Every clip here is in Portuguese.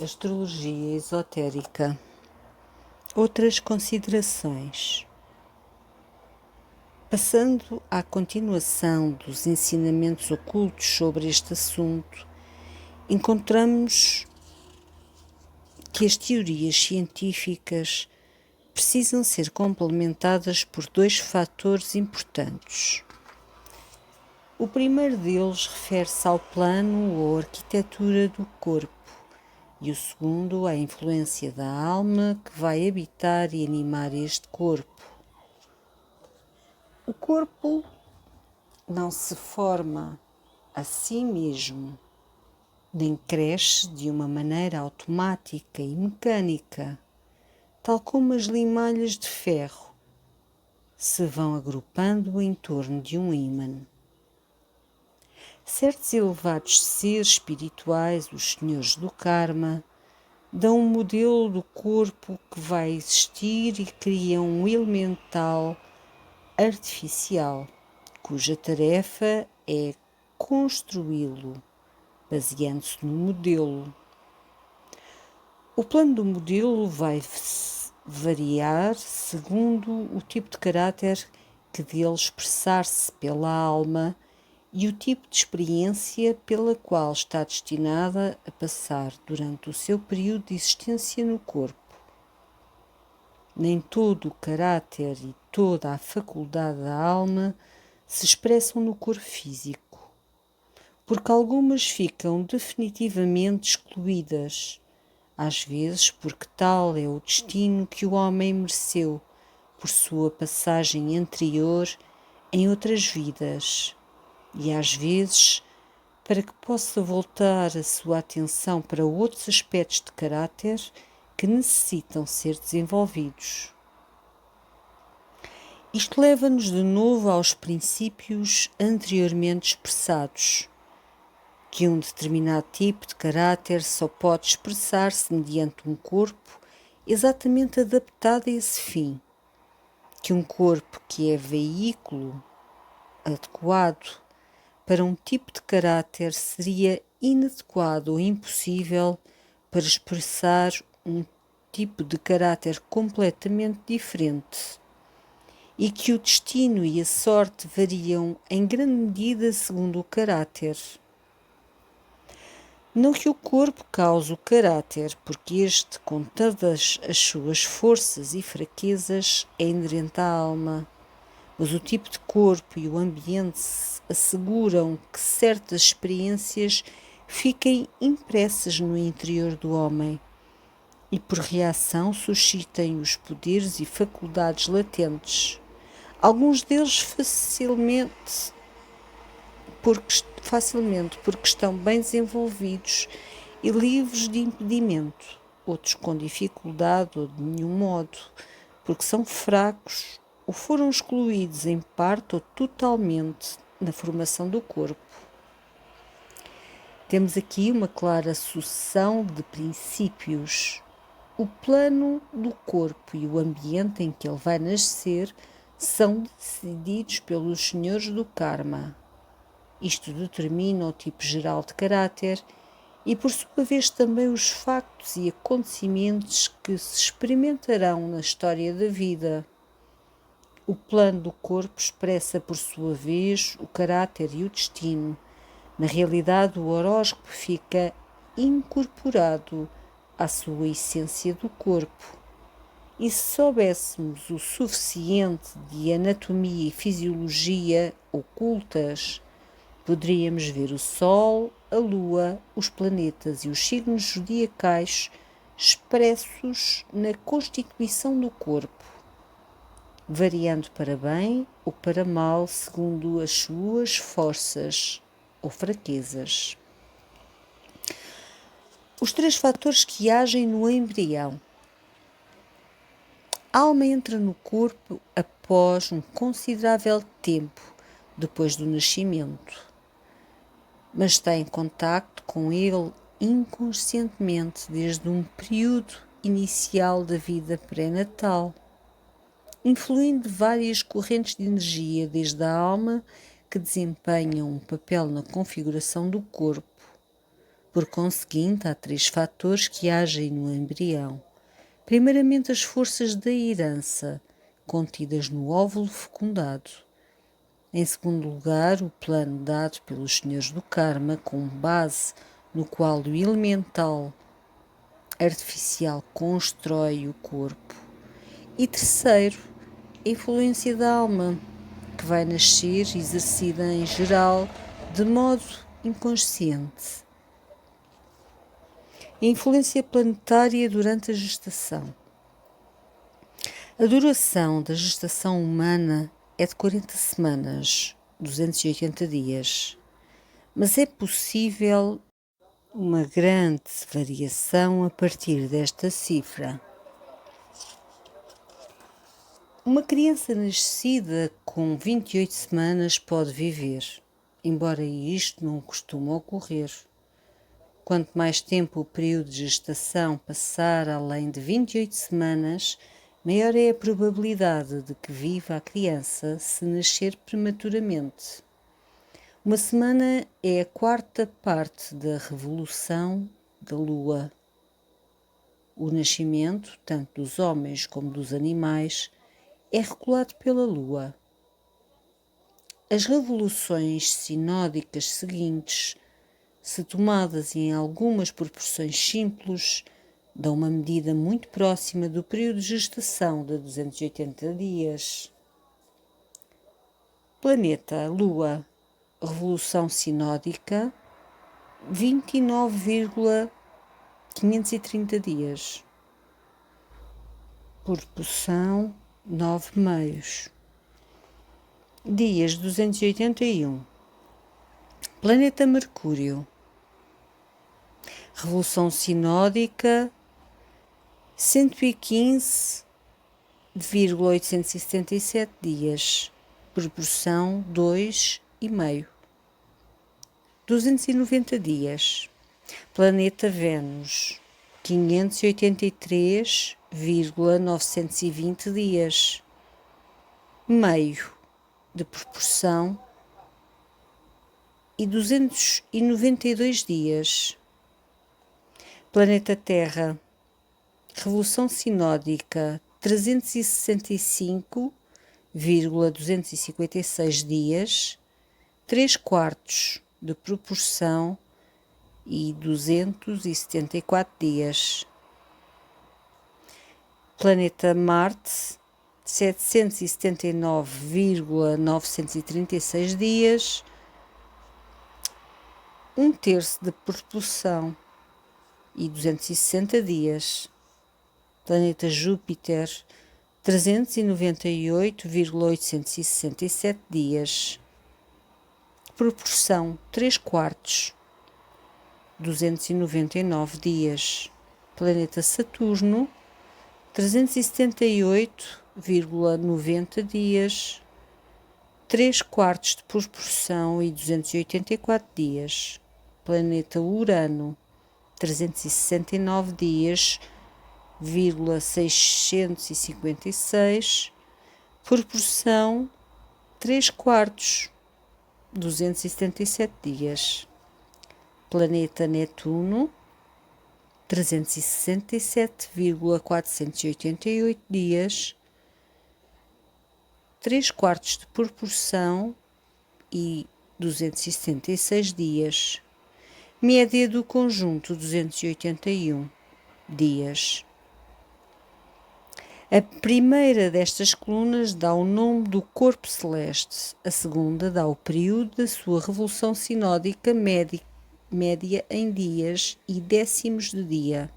Astrologia esotérica. Outras considerações. Passando à continuação dos ensinamentos ocultos sobre este assunto, encontramos que as teorias científicas precisam ser complementadas por dois fatores importantes. O primeiro deles refere-se ao plano ou arquitetura do corpo, e o segundo à influência da alma que vai habitar e animar este corpo. O corpo não se forma a si mesmo, nem cresce de uma maneira automática e mecânica, tal como as limalhas de ferro se vão agrupando em torno de um ímã. Certos elevados seres espirituais, os senhores do karma, dão um modelo do corpo que vai existir e criam um elemental artificial, cuja tarefa é construí-lo, baseando-se no modelo. O plano do modelo vai variar segundo o tipo de caráter que dele expressar-se pela alma e o tipo de experiência pela qual está destinada a passar durante o seu período de existência no corpo. Nem todo o caráter e toda a faculdade da alma se expressam no corpo físico, porque algumas ficam definitivamente excluídas, às vezes porque tal é o destino que o homem mereceu por sua passagem anterior em outras vidas, e às vezes para que possa voltar a sua atenção para outros aspectos de caráter que necessitam ser desenvolvidos. Isto leva-nos de novo aos princípios anteriormente expressados, que um determinado tipo de caráter só pode expressar-se mediante um corpo exatamente adaptado a esse fim, que um corpo que é veículo adequado para um tipo de caráter seria inadequado ou impossível para expressar um tipo de caráter completamente diferente, e que o destino e a sorte variam em grande medida segundo o caráter. Não que o corpo cause o caráter, porque este, com todas as suas forças e fraquezas, é inerente à alma, mas o tipo de corpo e o ambiente asseguram que certas experiências fiquem impressas no interior do homem e, por reação, suscitem os poderes e faculdades latentes, alguns deles facilmente porque estão bem desenvolvidos e livres de impedimento, outros com dificuldade ou de nenhum modo, porque são fracos ou foram excluídos em parte ou totalmente na formação do corpo. Temos aqui uma clara sucessão de princípios. O plano do corpo e o ambiente em que ele vai nascer são decididos pelos senhores do karma. Isto determina o tipo geral de caráter e, por sua vez, também os factos e acontecimentos que se experimentarão na história da vida. O plano do corpo expressa, por sua vez, o caráter e o destino. Na realidade, o horóscopo fica incorporado à sua essência do corpo. E se soubéssemos o suficiente de anatomia e fisiologia ocultas, poderíamos ver o Sol, a Lua, os planetas e os signos zodiacais expressos na constituição do corpo, variando para bem ou para mal segundo as suas forças ou fraquezas. Os três fatores que agem no embrião. A alma entra no corpo após um considerável tempo depois do nascimento, mas está em contacto com ele inconscientemente desde um período inicial da vida pré-natal, influindo várias correntes de energia desde a alma que desempenham um papel na configuração do corpo, Por conseguinte, há 3 fatores que agem no embrião. Primeiramente, as forças da herança, contidas no óvulo fecundado. Em segundo lugar, o plano dado pelos senhores do karma, com base no qual o elemental artificial constrói o corpo. E terceiro, a influência da alma, que vai nascer exercida em geral de modo inconsciente. A influência planetária durante a gestação. A duração da gestação humana é de 40 semanas, 280 dias, mas é possível uma grande variação a partir desta cifra. Uma criança nascida com 28 semanas pode viver, embora isto não costuma ocorrer. Quanto mais tempo o período de gestação passar além de 28 semanas, maior é a probabilidade de que viva a criança se nascer prematuramente. Uma semana é a quarta parte da revolução da Lua. O nascimento, tanto dos homens como dos animais, é regulado pela Lua. As revoluções sinódicas seguintes, se tomadas em algumas proporções simples, dão uma medida muito próxima do período de gestação de 280 dias. Planeta Lua, revolução sinódica, 29,530 dias. Proporção 9 meios. Dias 281. Planeta Mercúrio, revolução sinódica, 115,877 dias, proporção 2,5. 290 dias. Planeta Vênus, 583,920 dias, meio de proporção, e 292 dias. Planeta Terra, revolução sinódica, 365,256 dias, 3/4 de proporção e 274 dias. Planeta Marte, 779,936 dias, 1/3 de proporção e 260 dias. Planeta Júpiter, 398,867 dias, proporção 3/4, 299 dias. Planeta Saturno, 378,90 dias, 3/4 de proporção e 284 dias. Planeta Urano, 369 dias, 656, proporção 3/4, 277 dias. Planeta Netuno, 367,488 dias, 3/4 de proporção e 276 dias. Média do conjunto, 281 dias. A primeira destas colunas dá o nome do corpo celeste, a segunda dá o período da sua revolução sinódica média em dias e décimos de dia,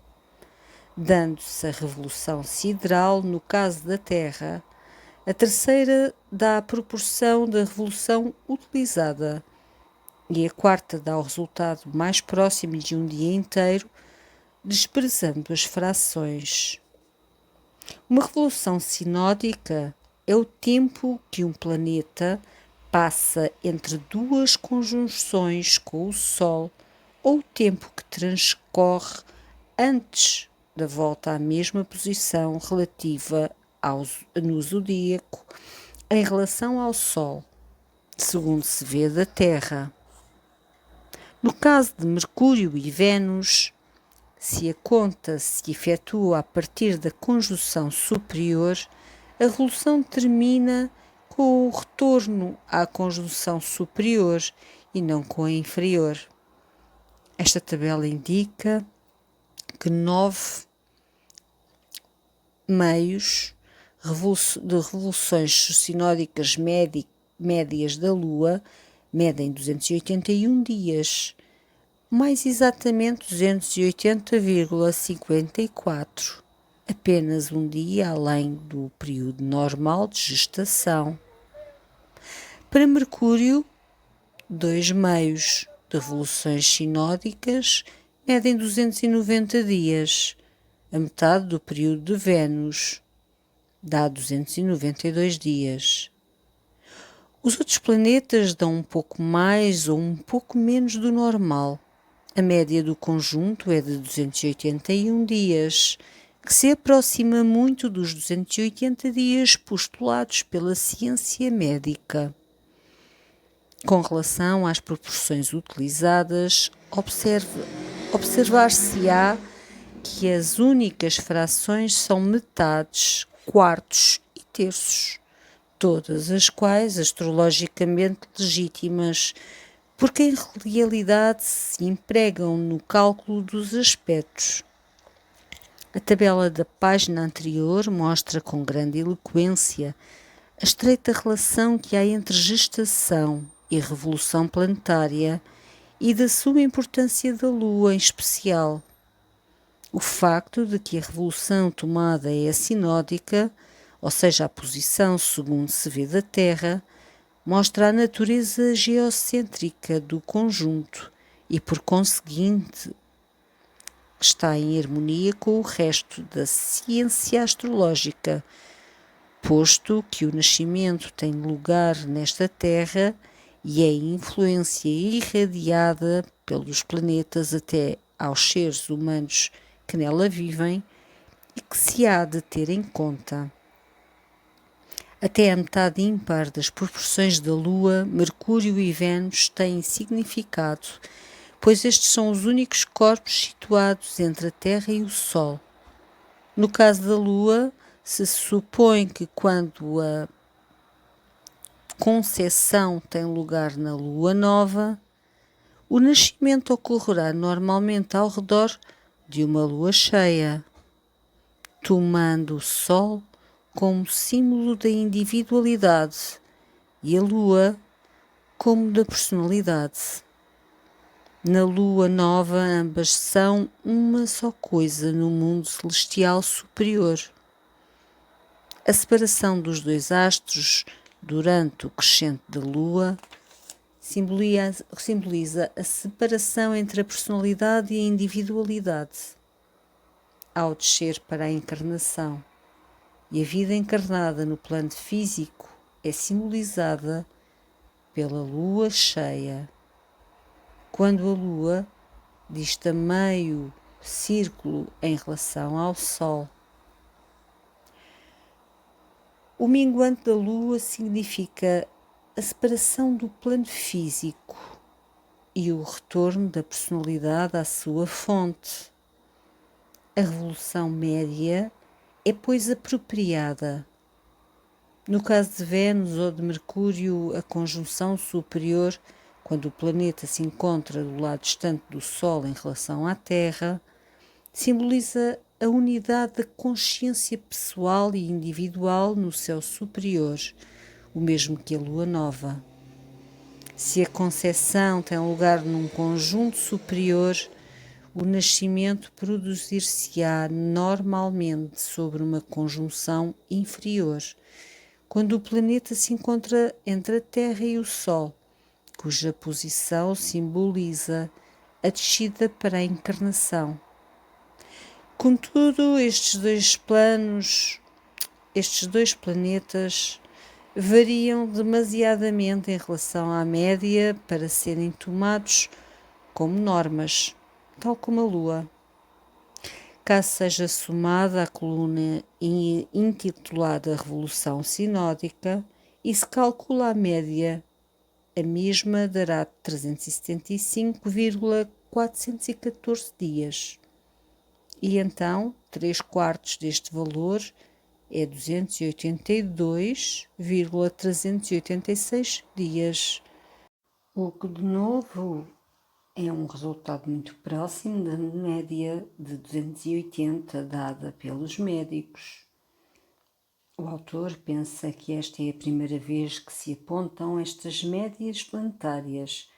dando-se a revolução sideral no caso da Terra. A terceira dá a proporção da revolução utilizada e a quarta dá o resultado mais próximo de um dia inteiro, desprezando as frações. Uma revolução sinódica é o tempo que um planeta passa entre duas conjunções com o Sol, ou o tempo que transcorre antes da volta à mesma posição relativa no zodíaco em relação ao Sol, segundo se vê da Terra. No caso de Mercúrio e Vênus, se a conta se efetua a partir da conjunção superior, a revolução termina com o retorno à conjunção superior e não com a inferior. Esta tabela indica que 9 meios de revoluções sinódicas médias da Lua medem 281 dias, mais exatamente 280,54, apenas um dia além do período normal de gestação. Para Mercúrio, 2 meios de revoluções sinódicas medem 290 dias, a metade do período de Vênus, dá 292 dias. Os outros planetas dão um pouco mais ou um pouco menos do normal. A média do conjunto é de 281 dias, que se aproxima muito dos 280 dias postulados pela ciência médica. Com relação às proporções utilizadas, observar-se-á que as únicas frações são metades, quartos e terços, todas as quais astrologicamente legítimas, porque em realidade se empregam no cálculo dos aspectos. A tabela da página anterior mostra com grande eloquência a estreita relação que há entre gestação e revolução planetária e da suma importância da Lua em especial. O facto de que a revolução tomada é sinódica, ou seja, a posição segundo se vê da Terra, mostra a natureza geocêntrica do conjunto e, por conseguinte, está em harmonia com o resto da ciência astrológica, posto que o nascimento tem lugar nesta Terra e é influência irradiada pelos planetas até aos seres humanos que nela vivem e que se há de ter em conta. Até a metade ímpar das proporções da Lua, Mercúrio e Vênus têm significado, pois estes são os únicos corpos situados entre a Terra e o Sol. No caso da Lua, se supõe que quando a concepção tem lugar na Lua Nova, o nascimento ocorrerá normalmente ao redor de uma lua cheia, tomando o Sol como símbolo da individualidade e a Lua como da personalidade. Na Lua Nova, ambas são uma só coisa no mundo celestial superior. A separação dos dois astros durante o crescente da Lua simboliza a separação entre a personalidade e a individualidade ao descer para a encarnação, e a vida encarnada no plano físico é simbolizada pela lua cheia, quando a lua dista meio círculo em relação ao Sol. O minguante da lua significa a separação do plano físico e o retorno da personalidade à sua fonte. A revolução média é, pois, apropriada. No caso de Vênus ou de Mercúrio, a conjunção superior, quando o planeta se encontra do lado distante do Sol em relação à Terra, simboliza a unidade da consciência pessoal e individual no céu superior, o mesmo que a Lua Nova. Se a concepção tem lugar num conjunto superior, o nascimento produzir-se-á normalmente sobre uma conjunção inferior, quando o planeta se encontra entre a Terra e o Sol, cuja posição simboliza a descida para a encarnação. Contudo, estes dois planetas variam demasiadamente em relação à média para serem tomados como normas, tal como a Lua. Caso seja somada a coluna intitulada Revolução Sinódica e se calcula a média, a mesma dará 375,414 dias. E então, 3/4 deste valor é 282,386 dias. O que, de novo, é um resultado muito próximo da média de 280 dada pelos médicos. O autor pensa que esta é a primeira vez que se apontam estas médias planetárias,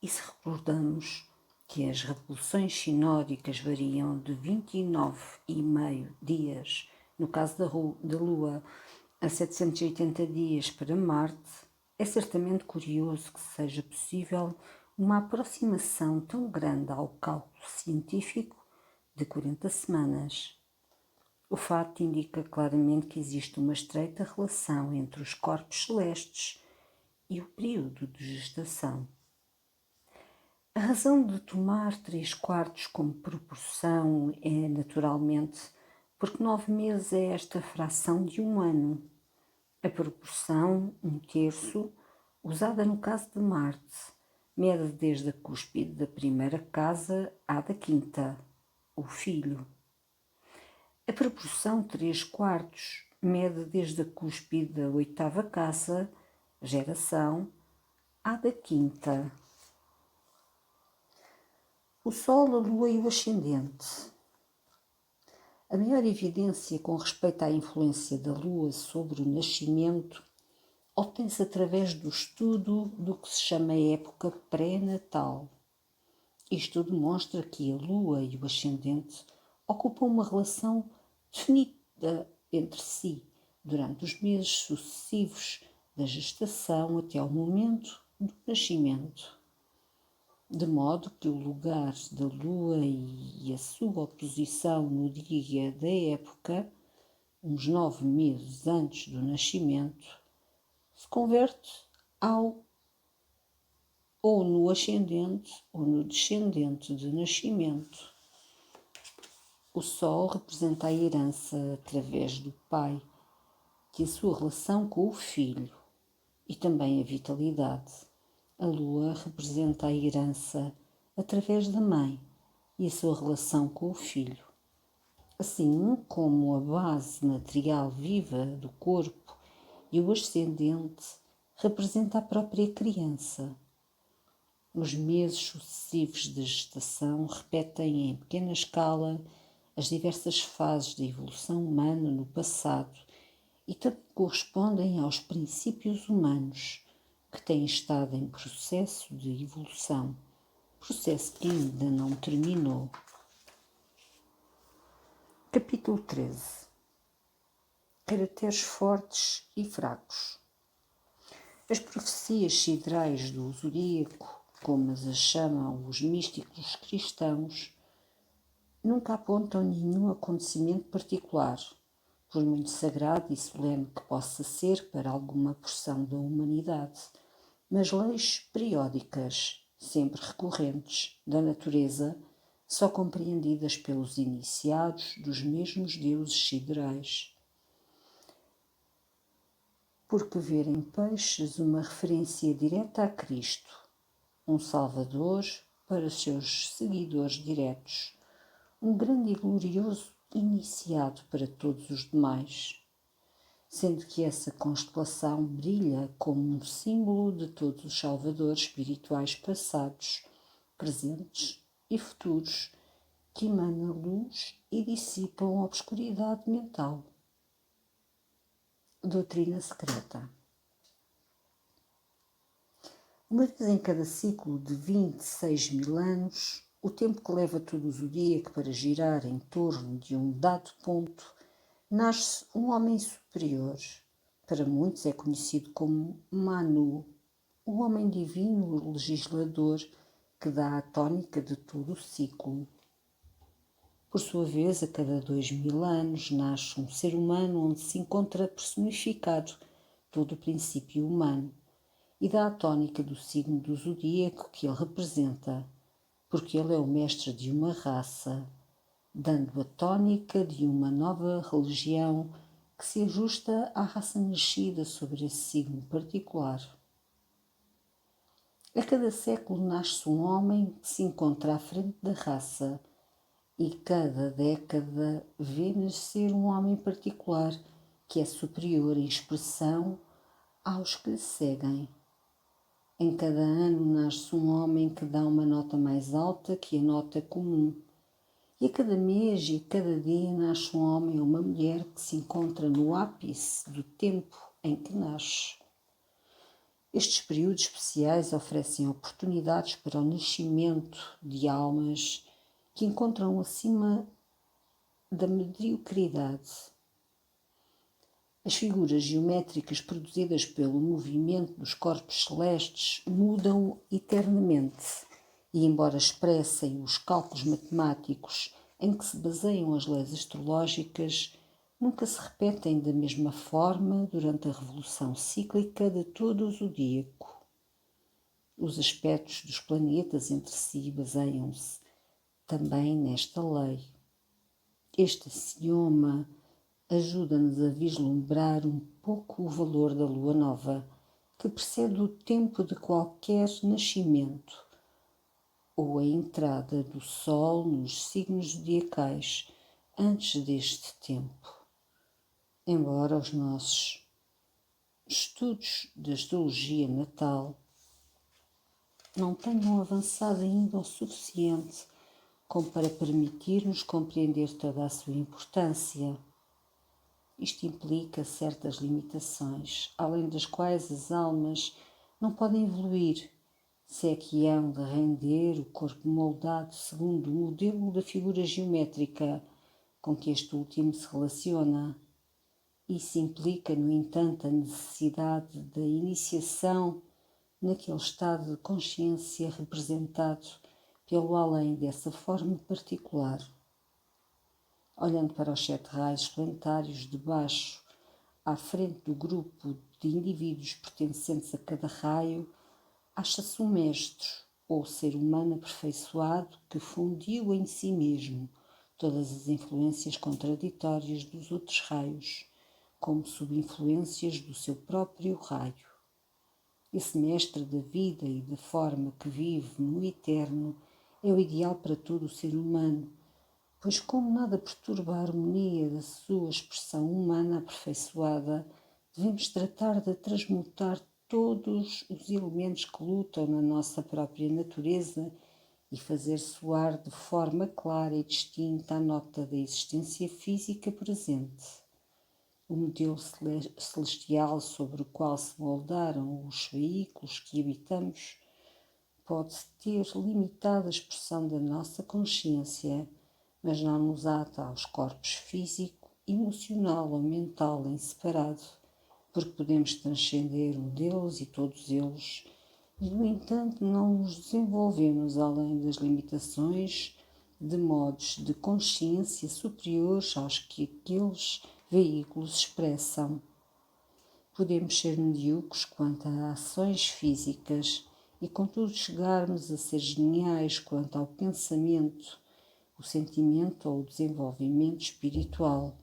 e se recordamos que as revoluções sinódicas variam de 29,5 dias, no caso da Lua, a 780 dias para Marte, é certamente curioso que seja possível uma aproximação tão grande ao cálculo científico de 40 semanas. O fato indica claramente que existe uma estreita relação entre os corpos celestes e o período de gestação. A razão de tomar 3/4 como proporção é, naturalmente, porque 9 meses é esta fração de um ano. A proporção 1/3, usada no caso de Marte, mede desde a cúspide da primeira casa à da quinta, o filho. A proporção 3/4 mede desde a cúspide da oitava casa, geração, à da quinta. O Sol, a Lua e o Ascendente. A maior evidência com respeito à influência da Lua sobre o nascimento obtém-se através do estudo do que se chama época pré-natal. Isto demonstra que a Lua e o Ascendente ocupam uma relação definida entre si durante os meses sucessivos da gestação até ao momento do nascimento, de modo que o lugar da Lua e a sua oposição no dia da época, uns 9 meses antes do nascimento, se converte ou no ascendente ou no descendente de nascimento. O Sol representa a herança através do pai e a sua relação com o filho, e também a vitalidade. A Lua representa a herança através da mãe e a sua relação com o filho. Assim como a base material viva do corpo e o ascendente representa a própria criança. Os meses sucessivos de gestação repetem em pequena escala as diversas fases da evolução humana no passado e também correspondem aos princípios humanos que têm estado em processo de evolução, processo que ainda não terminou. Capítulo 13. Caracteres fortes e fracos. As profecias siderais do zodíaco, como as chamam os místicos cristãos, nunca apontam nenhum acontecimento particular, por muito sagrado e solene que possa ser para alguma porção da humanidade, mas leis periódicas, sempre recorrentes, da natureza, só compreendidas pelos iniciados dos mesmos deuses siderais. Porque ver em peixes uma referência direta a Cristo, um Salvador para os seus seguidores diretos, um grande e glorioso iniciado para todos os demais, sendo que essa constelação brilha como um símbolo de todos os salvadores espirituais passados, presentes e futuros, que emanam luz e dissipam a obscuridade mental. Doutrina secreta. Uma vez em cada ciclo de 26.000 anos, o tempo que leva todo o zodíaco para girar em torno de um dado ponto, nasce um homem superior. Para muitos é conhecido como Manu, o homem divino, o legislador, que dá a tónica de todo o ciclo. Por sua vez, a cada 2.000 anos nasce um ser humano onde se encontra personificado todo o princípio humano e dá a tónica do signo do zodíaco que ele representa, porque ele é o mestre de uma raça, dando a tónica de uma nova religião que se ajusta à raça nascida sobre esse signo particular. A cada século nasce um homem que se encontra à frente da raça e cada década vê nascer um homem particular que é superior em expressão aos que lhe seguem. Em cada ano nasce um homem que dá uma nota mais alta que a nota comum. E a cada mês e a cada dia nasce um homem ou uma mulher que se encontra no ápice do tempo em que nasce. Estes períodos especiais oferecem oportunidades para o nascimento de almas que encontram acima da mediocridade. As figuras geométricas produzidas pelo movimento dos corpos celestes mudam eternamente e, embora expressem os cálculos matemáticos em que se baseiam as leis astrológicas, nunca se repetem da mesma forma durante a revolução cíclica de todo o zodíaco. Os aspectos dos planetas entre si baseiam-se também nesta lei. Este axioma ajuda-nos a vislumbrar um pouco o valor da lua nova, que precede o tempo de qualquer nascimento, ou a entrada do sol nos signos zodiacais antes deste tempo. Embora os nossos estudos da astrologia natal não tenham avançado ainda o suficiente como para permitir-nos compreender toda a sua importância. Isto implica certas limitações, além das quais as almas não podem evoluir, se é que hão de render o corpo moldado segundo o modelo da figura geométrica com que este último se relaciona. Isso implica, no entanto, a necessidade da iniciação naquele estado de consciência representado pelo além dessa forma particular. Olhando para os 7 raios planetários de baixo, à frente do grupo de indivíduos pertencentes a cada raio, acha-se um mestre ou ser humano aperfeiçoado que fundiu em si mesmo todas as influências contraditórias dos outros raios, como subinfluências do seu próprio raio. Esse mestre da vida e da forma que vive no eterno é o ideal para todo o ser humano, pois como nada perturba a harmonia da sua expressão humana aperfeiçoada, devemos tratar de transmutar todos os elementos que lutam na nossa própria natureza e fazer soar de forma clara e distinta a nota da existência física presente. O modelo celestial sobre o qual se moldaram os veículos que habitamos pode ter limitada expressão da nossa consciência, mas não nos ata aos corpos físico, emocional ou mental em separado, porque podemos transcender um deles e todos eles, e no entanto não nos desenvolvemos além das limitações de modos de consciência superiores aos que aqueles veículos expressam. Podemos ser medíocres quanto a ações físicas e contudo chegarmos a ser geniais quanto ao pensamento, o sentimento ou o desenvolvimento espiritual.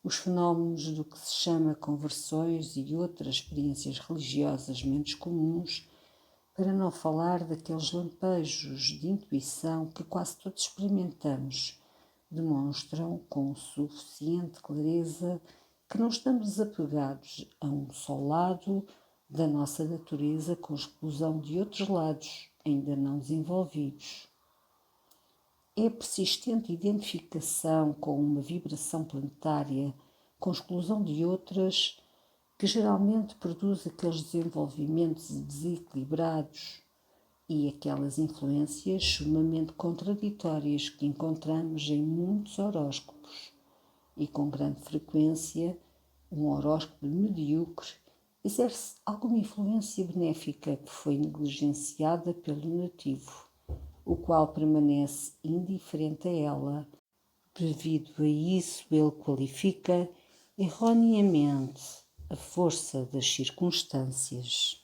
Os fenómenos do que se chama conversões e outras experiências religiosas menos comuns, para não falar daqueles lampejos de intuição que quase todos experimentamos, demonstram com suficiente clareza que não estamos desapegados a um só lado da nossa natureza com exclusão de outros lados ainda não desenvolvidos. É a persistente identificação com uma vibração planetária, com exclusão de outras, que geralmente produz aqueles desenvolvimentos desequilibrados e aquelas influências sumamente contraditórias que encontramos em muitos horóscopos. E com grande frequência, um horóscopo medíocre exerce alguma influência benéfica que foi negligenciada pelo nativo, o qual permanece indiferente a ela. Devido a isso, ele qualifica erroneamente a força das circunstâncias.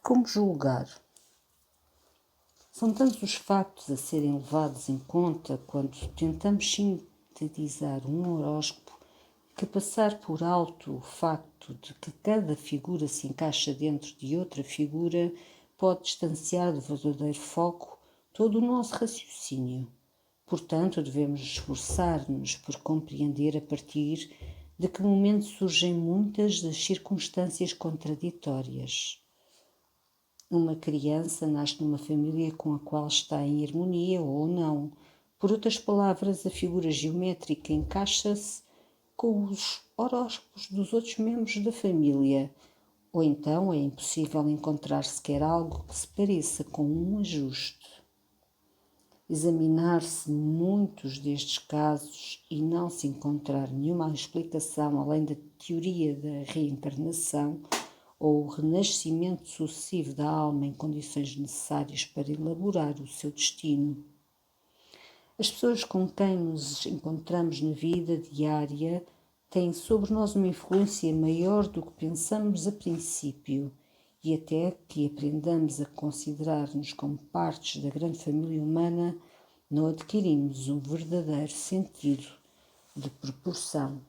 Como julgar? São tantos os factos a serem levados em conta quando tentamos sintetizar um horóscopo que passar por alto o facto de que cada figura se encaixa dentro de outra figura pode distanciar do verdadeiro foco todo o nosso raciocínio. Portanto, devemos esforçar-nos por compreender a partir de que momento surgem muitas das circunstâncias contraditórias. Uma criança nasce numa família com a qual está em harmonia ou não. Por outras palavras, a figura geométrica encaixa-se com os horóscopos dos outros membros da família, ou então é impossível encontrar sequer algo que se pareça com um ajuste. Examinar-se muitos destes casos e não se encontrar nenhuma explicação além da teoria da reencarnação ou o renascimento sucessivo da alma em condições necessárias para elaborar o seu destino. As pessoas com quem nos encontramos na vida diária têm sobre nós uma influência maior do que pensamos a princípio, e até que aprendamos a considerar-nos como partes da grande família humana, não adquirimos um verdadeiro sentido de proporção.